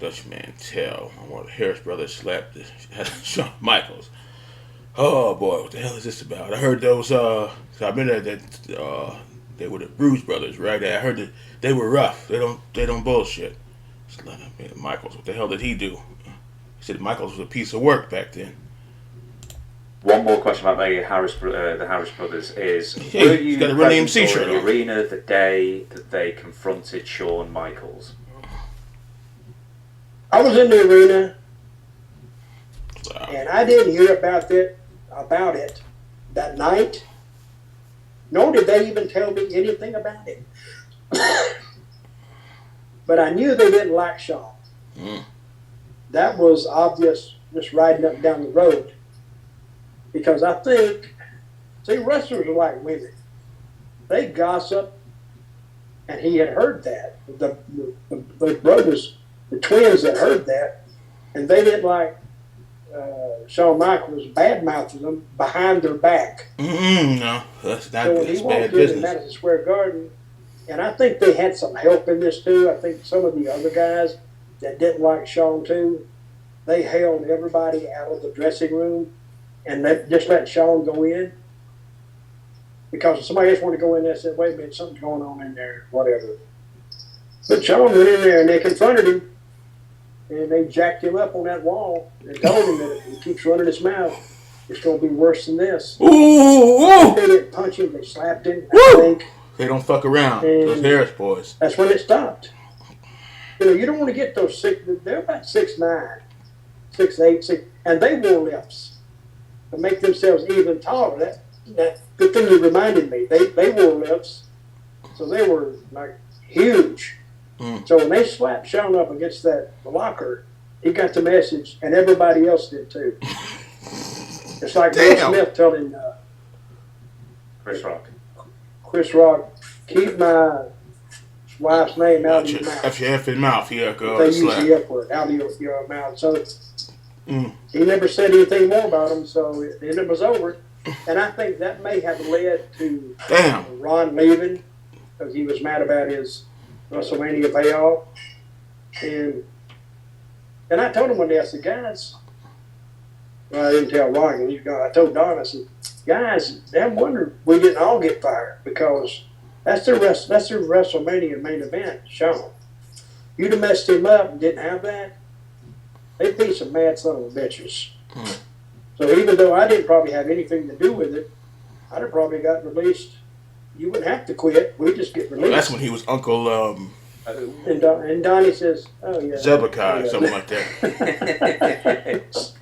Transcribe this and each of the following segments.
Dutch Mantell. One of the Harris brothers slapped Shawn Michaels. Oh boy, what the hell is this about? I heard those. So I remember that they were the Bruise Brothers, right? I heard that they were rough. They don't bullshit. Michaels, what the hell did he do? He said Michaels was a piece of work back then. One more question about the Harris brothers is: Hey, were he's got you a Run present DMC or shirt in the on. arena the day that they confronted Shawn Michaels? I was in the arena, Wow. and I didn't hear about it that night. Nor did they even tell me anything about it. But I knew they didn't like Shawn. Mm. That was obvious just riding up and down the road. Because I think, see, wrestlers are like women. They gossip, and he had heard that. The brothers, the twins had heard that, and they didn't like Shawn Michaels bad mouthing them behind their back. No, that's not So when he that's walked bad in business. Madison Square Garden, and I think they had some help in this too. I think some of the other guys that didn't like Shawn too, they held everybody out of the dressing room and just let Shawn go in. Because if somebody else wanted to go in there and said, wait a minute, something's going on in there, whatever. But Shawn went in there and they confronted him and they jacked him up on that wall and told him that if he keeps running his mouth, it's going to be worse than this. Ooh! They didn't punch him, they slapped him, Woo! I think. They don't fuck around. And Those Harris boys. that's when it stopped. You don't want to get those they're about 6'9", 6'8", and they wore lifts to make themselves even taller. That good thing you reminded me. They wore lifts, so they were like huge. Mm. So when they slapped Shawn up against that locker, he got the message, and everybody else did too. It's like Will Smith telling Chris Rock, keep my wife's name out of your mouth. F your effing mouth. Yeah, go They use slap. the F word out of your mouth. So he never said anything more about him, so it was over. And I think that may have led to Ron leaving because he was mad about his WrestleMania payoff. And I told him one day, I said, guys, well, I didn't tell Ron, he's gone. I told Don, I said, guys, I wonder we didn't all get fired because that's their WrestleMania main event, Shawn. You'd have messed him up and didn't have that, they'd be some mad son of a bitches. So even though I didn't probably have anything to do with it, I'd have probably got released. You wouldn't have to quit. We'd just get released. That's when he was Uncle and Donnie says, oh, yeah. Zebekiah, something like that.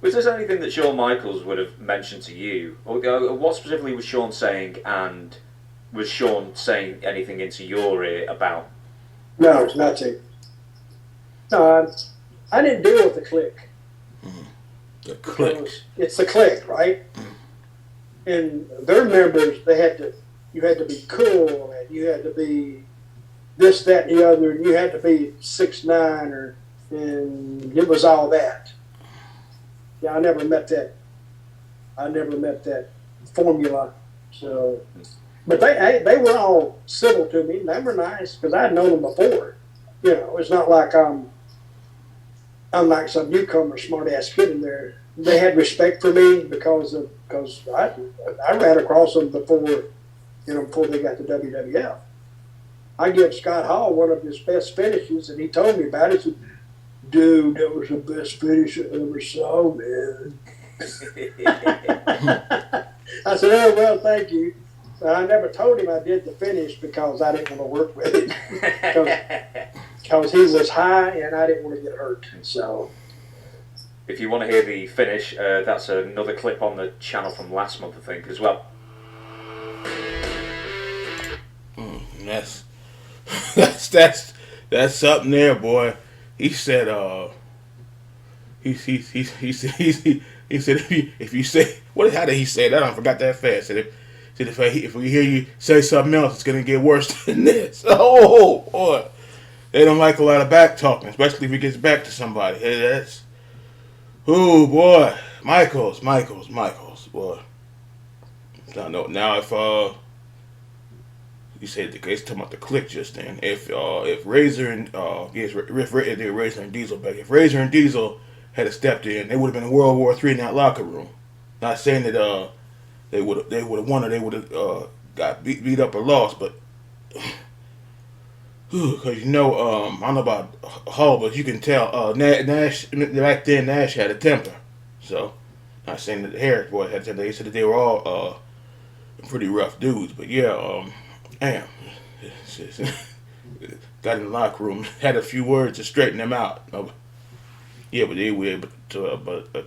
Was there anything that Shawn Michaels would have mentioned to you? Or what specifically was Shawn saying, and was Shawn saying anything into your ear about? No, it's nothing. No, I didn't deal with the clique. The clique. It's the clique, right? And their members, you had to be cool, and you had to be this, that, and the other, and you had to be 6'9", and it was all that. Yeah, I never met that formula. So, but they were all civil to me, and they were nice because I had known them before. You know, it's not like I'm like some newcomer, smart ass kid in there. They had respect for me because I ran across them before they got to WWF. I give Scott Hall one of his best finishes, and he told me about it. He said, dude, that was the best finish I ever saw, man. I said, oh, well, thank you. But I never told him I did the finish because I didn't want to work with him. Because he was high and I didn't want to get hurt. So, if you want to hear the finish, that's another clip on the channel from last month, I think, as well. That's something there, boy. He said, he said if you say how did he say that? I forgot that fast. Said if we hear you say something else, it's gonna get worse than this. Oh boy, they don't like a lot of back talking, especially if he gets back to somebody. Hey, that's boy, Michaels, boy. I know now if You said the case talking about the click just then. If Razor and yes, if Razor and Diesel back. If Razor and Diesel had stepped in, they would have been in World War III in that locker room. Not saying that they would have won or they would have got beat up or lost, but because I don't know about Hull, but you can tell Nash back then. Nash had a temper, so not saying that the Harris boy had. They said that they were all pretty rough dudes, but yeah, damn, got in the locker room, had a few words to straighten them out. Yeah, but they were able to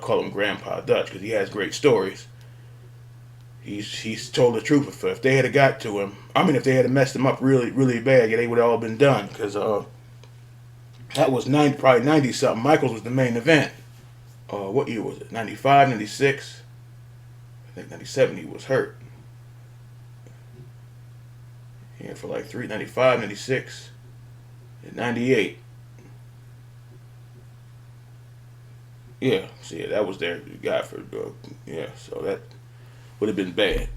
call him Grandpa Dutch because he has great stories. He's told the truth. If they had got to him, I mean, if they had messed him up really really bad, yeah, they would have all been done. Because that was probably 90 something. Michaels was the main event. What year was it? 95, 96. I think 97 he was hurt. Yeah, for like 95, 96, and 98. Yeah, see, that was their guy for yeah. So that would have been bad.